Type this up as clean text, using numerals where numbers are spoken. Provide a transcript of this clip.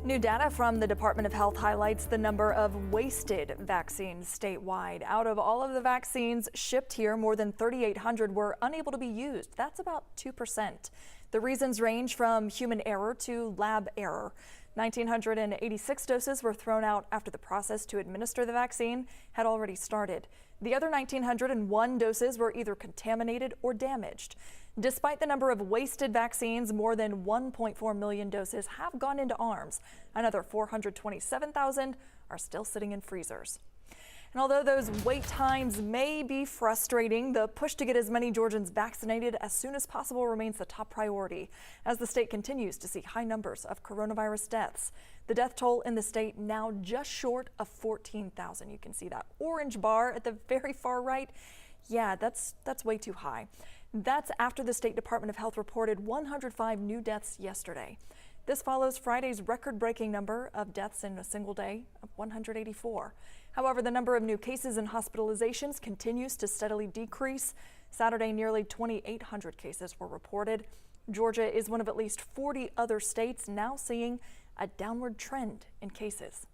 New data from the Department of Health highlights the number of wasted vaccines statewide. Out of all of the vaccines shipped here, more than 3,800 were unable to be used. That's about 2%. The reasons range from human error to lab error. 1,986 doses were thrown out after the process to administer the vaccine had already started. The other 1,901 doses were either contaminated or damaged. Despite the number of wasted vaccines, more than 1.4 million doses have gone into arms. Another 427,000 are still sitting in freezers. And although those wait times may be frustrating, the push to get as many Georgians vaccinated as soon as possible remains the top priority as the state continues to see high numbers of coronavirus deaths. The death toll in the state now just short of 14,000. You can see that orange bar at the very far right. Yeah, that's way too high. That's after the State Department of Health reported 105 new deaths yesterday. This follows Friday's record-breaking number of deaths in a single day of 184. However, the number of new cases and hospitalizations continues to steadily decrease. Saturday, nearly 2,800 cases were reported. Georgia is one of at least 40 other states now seeing a downward trend in cases.